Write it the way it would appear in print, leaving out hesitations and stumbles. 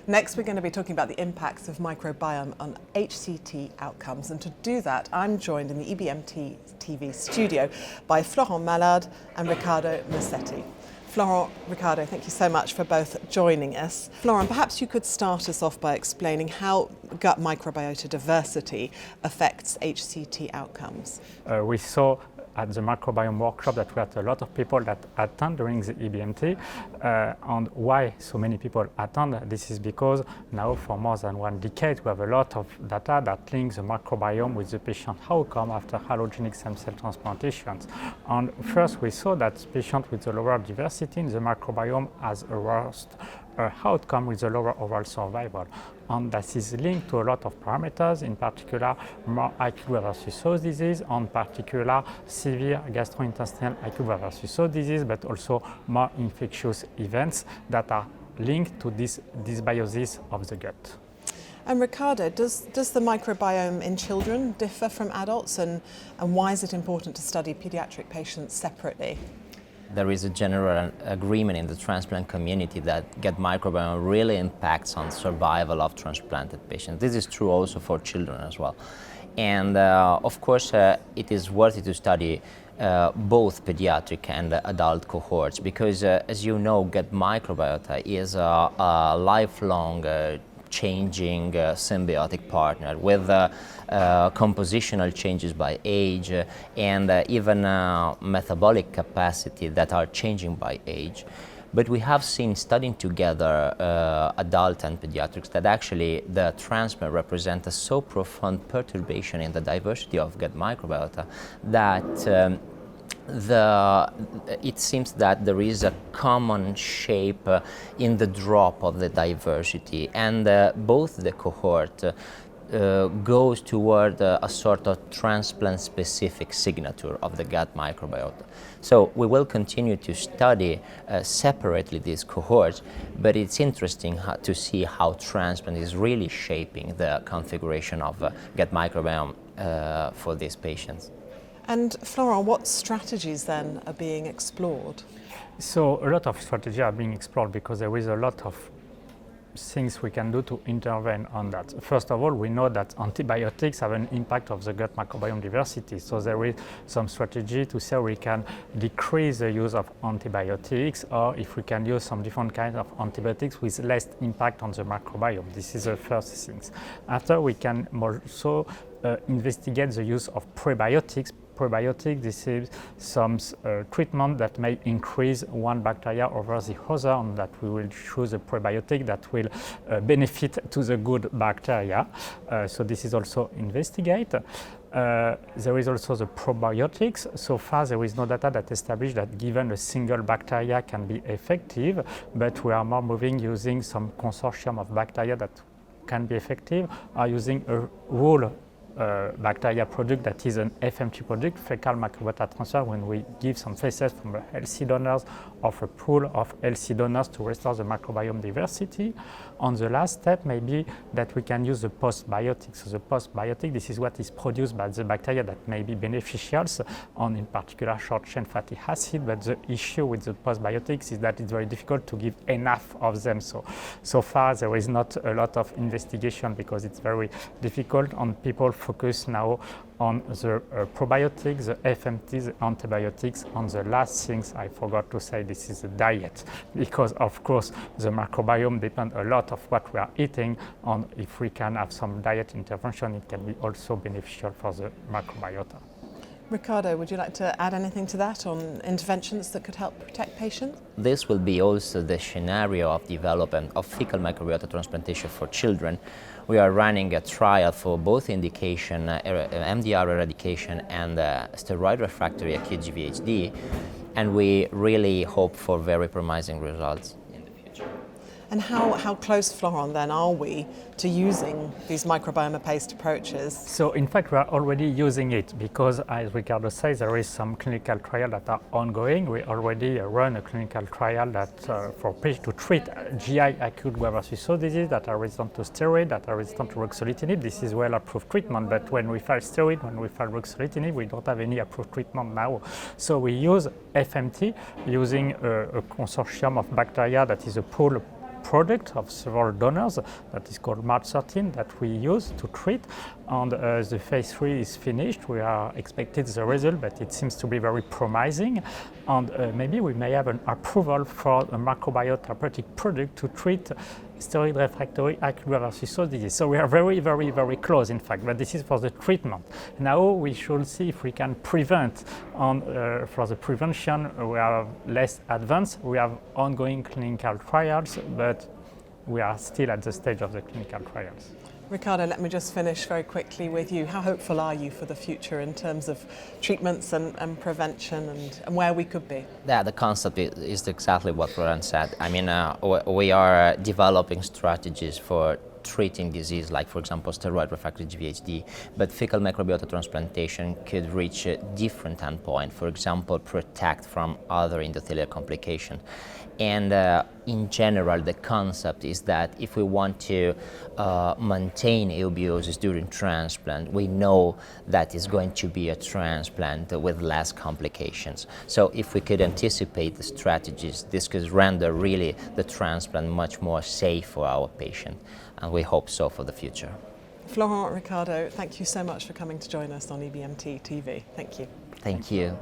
Next, we're going to be talking about the impacts of microbiome on HCT outcomes. And to do that, I'm joined in the EBMT TV studio by Florent Malard and Riccardo Masetti. Florent, Riccardo, thank you so much for both joining us. Florent, perhaps you could start us off by explaining how gut microbiota diversity affects HCT outcomes. We saw at the microbiome workshop that we had a lot of people that attend during the EBMT. And why so many people attend? This is because now for more than 1 decade we have a lot of data that links the microbiome with the patient outcome after allogeneic stem cell transplantations. And first we saw that patients with a lower diversity in the microbiome has a worse outcome with a lower overall survival. And that is linked to a lot of parameters, in particular more acute graft-versus-host disease, in particular severe gastrointestinal acute graft-versus-host disease, but also more infectious events that are linked to this dysbiosis of the gut. And Riccardo, does the microbiome in children differ from adults, and why is it important to study pediatric patients separately? There is a general agreement in the transplant community that gut microbiome really impacts on survival of transplanted patients. This is true also for children as well. And of course, it is worthy to study both pediatric and adult cohorts because, as you know, gut microbiota is a lifelong changing symbiotic partner with compositional changes by age and even metabolic capacity that are changing by age. But we have seen studying together adult and pediatrics that actually the transplant represents a so profound perturbation in the diversity of gut microbiota that it seems that there is a common shape in the drop of the diversity, and both the cohort goes toward a sort of transplant-specific signature of the gut microbiota. So we will continue to study separately these cohorts, but it's interesting to see how transplant is really shaping the configuration of gut microbiome for these patients. And Florent, what strategies then are being explored? So a lot of strategies are being explored because there is a lot of things we can do to intervene on that. First of all, we know that antibiotics have an impact of the gut microbiome diversity. So there is some strategy to say we can decrease the use of antibiotics, or if we can use some different kinds of antibiotics with less impact on the microbiome. This is the first thing. After, we can also investigate the use of prebiotics. Probiotic, this is some treatment that may increase one bacteria over the other, and that we will choose a probiotic that will benefit to the good bacteria. So this is also investigate. There is also the probiotics. So far there is no data that establish that given a single bacteria can be effective, but we are more moving using some consortium of bacteria that can be effective, or using a whole bacteria product that is an FMT product, fecal microbiota transfer, when we give some feces from healthy donors of a pool of healthy donors to restore the microbiome diversity. On the last step, maybe that we can use the postbiotic. So the postbiotic, this is what is produced by the bacteria that may be beneficial, on in particular short-chain fatty acid, but the issue with the postbiotics is that it's very difficult to give enough of them. So far there is not a lot of investigation because it's very difficult, and people focus now on the probiotics, the FMTs, the antibiotics. On the last things I forgot to say, this is the diet, because of course the microbiome depends a lot of what we are eating, and if we can have some diet intervention, it can be also beneficial for the microbiota. Riccardo, would you like to add anything to that on interventions that could help protect patients? This will be also the scenario of development of fecal microbiota transplantation for children. We are running a trial for both indication, MDR eradication and steroid refractory acute GVHD, and we really hope for very promising results in the future. And how close, Florent, then are we to using these microbiome-based approaches? So in fact, we are already using it because, as Riccardo says, there is some clinical trials that are ongoing. We already run a clinical trial that for patients to treat GI acute graft-versus-host disease that are resistant to steroid, that are resistant to ruxolitinib. This is well-approved treatment, but when we fail steroid, when we fail ruxolitinib, we don't have any approved treatment now. So we use FMT using a consortium of bacteria that is a pool product of several donors that is called March 13 that we use to treat. And the phase 3 is finished. We are expecting the result, but it seems to be very promising. And maybe we may have an approval for a microbiota therapeutic product to treat steroid refractory acute graft-versus-host disease. So we are very, very, very close, in fact, but this is for the treatment. Now we should see if we can prevent. And for the prevention, we are less advanced. We have ongoing clinical trials, but we are still at the stage of the clinical trials. Riccardo, let me just finish very quickly with you. How hopeful are you for the future in terms of treatments and prevention and where we could be? Yeah, the concept is exactly what Florent said. I mean, we are developing strategies for treating disease like, for example, steroid refractory GVHD, but fecal microbiota transplantation could reach a different endpoint, for example, protect from other endothelial complications. And in general, the concept is that if we want to maintain eubiosis during transplant, we know that it's going to be a transplant with less complications. So if we could anticipate the strategies, this could render really the transplant much more safe for our patient. And we hope so for the future. Florent, Riccardo, thank you so much for coming to join us on EBMT TV. Thank you. Thank you.